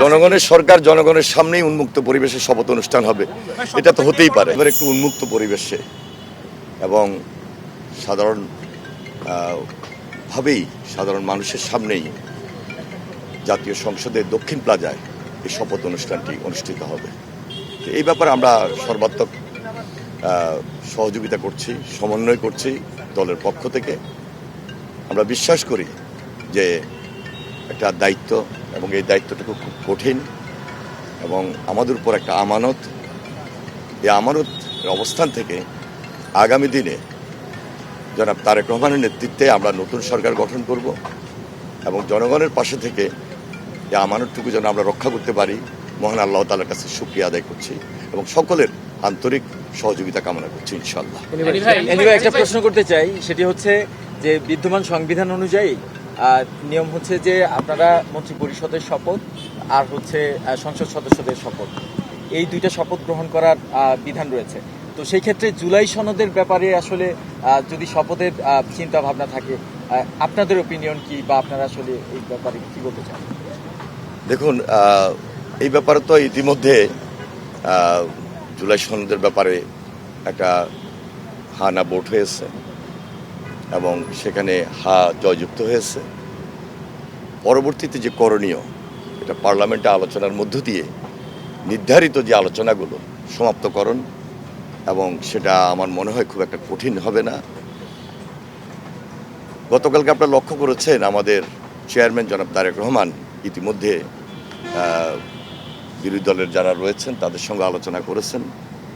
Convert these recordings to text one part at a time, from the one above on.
জনগণের সরকার জনগণের সামনেই উন্মুক্ত পরিবেশে শপথ অনুষ্ঠান হবে, এটা তো হতেই পারে। এবার একটু উন্মুক্ত পরিবেশে এবং সাধারণ ভাবেই সাধারণ মানুষের সামনেই জাতীয় সংসদের দক্ষিণ প্লাজায় এই শপথ অনুষ্ঠানটি অনুষ্ঠিত হবে। এই ব্যাপারে আমরা সর্বাত্মক সহযোগিতা করছি, সমন্বয় করছি দলের পক্ষ থেকে। আমরা বিশ্বাস করি যে একটা দায়িত্ব এবং এই দায়িত্বটুকু খুব কঠিন এবং আমাদের উপর একটা আমানত। এই আমানত অবস্থান থেকে আগামী দিনে জনাব তারেক রহমানের নেতৃত্বে আমরা নতুন সরকার গঠন করব এবং জনগণের পাশে থেকে এই আমানতটুকু যেন আমরা রক্ষা করতে পারি, মহান আল্লাহ তাআলার কাছে শুকরিয়া আদায় করছি এবং সকলের আন্তরিক সহযোগিতা কামনা করছি ইনশাআল্লাহ। একটা প্রশ্ন করতে চাই, সেটি হচ্ছে যে বিদ্যমান সংবিধান অনুযায়ী নিয়ম হচ্ছে যে আপনারা মন্ত্রী পরিষদের শপথ আর হচ্ছে সংসদ সদস্যদের শপথ, এই দুইটা শপথ গ্রহণ করার বিধান রয়েছে। তো সেই ক্ষেত্রে জুলাই সনদের ব্যাপারে আসলে যদি শপথের চিন্তা ভাবনা থাকে, আপনাদের ওপিনিয়ন কি বা আপনারা আসলে এই ব্যাপারে কি বলতে চান? দেখুন, এই ব্যাপারে তো ইতিমধ্যে জুলাই সনদের ব্যাপারে একটা হা না ভোট হয়েছে এবং সেখানে হা জয়যুক্ত হয়েছে। পরবর্তীতে যে করণীয়, এটা পার্লামেন্টে আলোচনার মধ্য দিয়ে নির্ধারিত যে আলোচনাগুলো সমাপ্তকরণ, এবং সেটা আমার মনে হয় খুব একটা কঠিন হবে না। গতকালকে আপনারা লক্ষ্য করেছেন আমাদের চেয়ারম্যান জনাব তারেক রহমান ইতিমধ্যে বিরোধী দলের যারা রয়েছেন তাদের সঙ্গে আলোচনা করেছেন,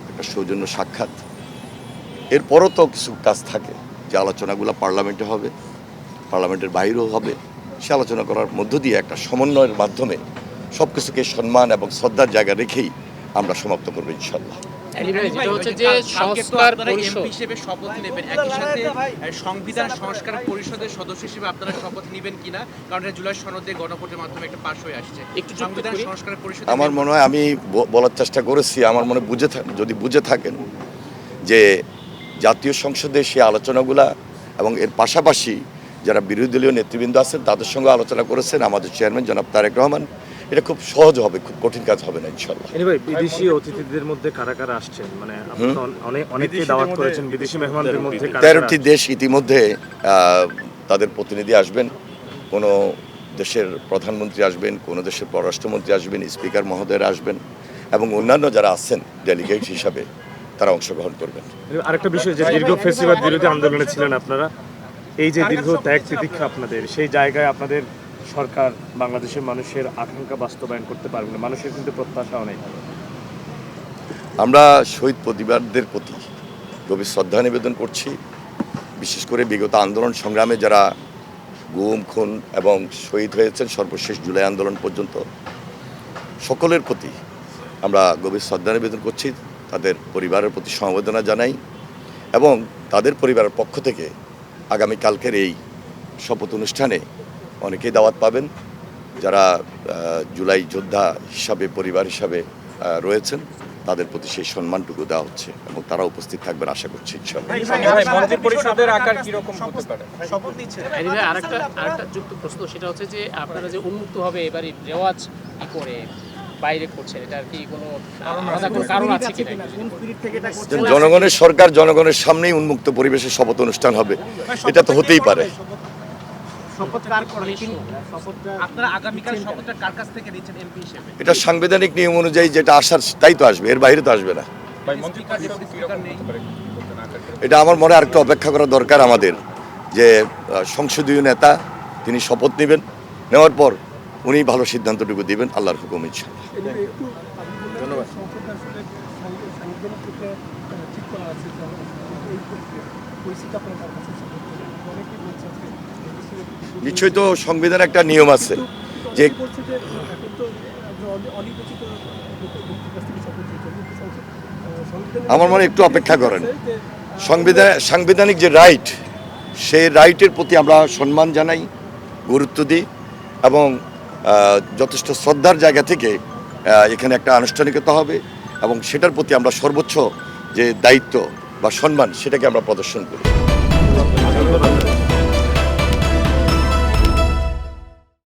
একটা সৌজন্য সাক্ষাৎ। এরপরও তো কিছু কাজ থাকে যে আলোচনাগুলো পার্লামেন্টে হবে, পার্লামেন্টের বাইরেও হবে। সে আলোচনা করার মধ্য দিয়ে একটা সমন্বয়ের মাধ্যমে সব কিছুকে সম্মান এবং শ্রদ্ধার জায়গা রেখেই আমরা সমাপ্ত করবো ইনশাল্লাহ। সংবিধান সংস্কার পরিষদের সদস্য হিসেবে আপনারা শপথ নেবেন কিনা, কারণ জুলাই সনদে গণভোটের মাধ্যমে একটা পাস হয়ে আসছে। সংবিধান সংস্কার পরিষদ আমার মনে হয় আমি বলার চেষ্টা করেছি, আমার মনে যদি বুঝে থাকেন যে জাতীয় সংসদে সেই আলোচনাগুলা এবং এর পাশাপাশি যারা বিরোধী দলীয় নেতৃবৃন্দ আছেন তাদের সঙ্গে আলোচনা করেছেন আমাদের চেয়ারম্যান জনাব তারেক রহমান, এটা খুব সহজ হবে, খুব কঠিন কাজ হবে না ইনশাআল্লাহ। বিদেশি অতিথিদের মধ্যে কারা কারা আসছেন? মানে অনেকেই দাওয়াত করেছেন বিদেশি মেহমানদের মধ্যে 13টি দেশ ইতিমধ্যে তাদের প্রতিনিধি আসবেন। কোনো দেশের প্রধানমন্ত্রী আসবেন, কোনো দেশের পররাষ্ট্রমন্ত্রী আসবেন, স্পিকার মহোদয়রা আসবেন এবং অন্যান্য যারা আছেন ডেলিগেট হিসাবে তারা অংশগ্রহণ করবেন। আরেকটা বিষয়, যে দীর্ঘ ফ্যাসিবাদ বিরোধী আন্দোলনে ছিলেন আপনারা, এই যে দীর্ঘ ত্যাগ তিতিক্ষা আপনাদের, সেই জায়গায় আপনাদের সরকার বাংলাদেশের মানুষের আকাঙ্ক্ষা বাস্তবায়ন করতে পারবে না, মানুষের কিন্তু প্রত্যাশাও নেই। আমরা শহীদ পরিবারদের প্রতি গভীর শ্রদ্ধা নিবেদন করছি। বিশেষ করে বিগত আন্দোলন সংগ্রামে যারা গুম খুন এবং শহীদ হয়েছেন সর্বশেষ জুলাই আন্দোলন পর্যন্ত, সকলের প্রতি আমরা গভীর শ্রদ্ধা নিবেদন করছি, তাদের পরিবারের প্রতি সমবেদনা জানাই এবং তাদের পরিবারের পক্ষ থেকে আগামীকালকের এই শপথ অনুষ্ঠানে অনেকেই দাওয়াত পাবেন যারা জুলাই যোদ্ধা হিসাবে পরিবার হিসাবে রয়েছেন, তাদের প্রতি সেই সম্মানটুকু দেওয়া হচ্ছে এবং তারা উপস্থিত থাকবেন আশা করছি ইনশাআল্লাহ। আরেকটা যুক্ত প্রশ্ন, সেটা হচ্ছে যে আপনারা যে উন্মুক্ত হবে এবারে রেওয়াজ কি করে বাইরে করছেন, এটা কি কোনো কারণ আছে কি? জনগণের সরকার জনগণের সামনেই উন্মুক্ত পরিবেশে শপথ অনুষ্ঠান হবে, এটা তো হতেই পারে। এটা সাংবিধানিক নিয়ম অনুযায়ী যেটা আসার তাই তো আসবে, এর বাইরে তো আসবে না। এটা আমার মনে আরেকটু অপেক্ষা করা দরকার আমাদের, যে সংসদীয় নেতা তিনি শপথ নেবেন, নেওয়ার পর উনি ভালো সিদ্ধান্তটুকু দিবেন আল্লাহর হুকুম ইনশাআল্লাহ। নিশ্চয়ই তো সংবিধানে একটা নিয়ম আছে যে আমার মনে একটু অপেক্ষা করেন, সাংবিধানিক যে রাইট, সেই রাইটের প্রতি আমরা সম্মান জানাই, গুরুত্ব দিই এবং যথেষ্ট শ্রদ্ধার জায়গা থেকে এখানে একটা আনুষ্ঠানিকতা হবে এবং সেটার প্রতি আমরা সর্বোচ্চ যে দায়িত্ব বা সম্মান সেটাকে আমরা প্রদর্শন করি।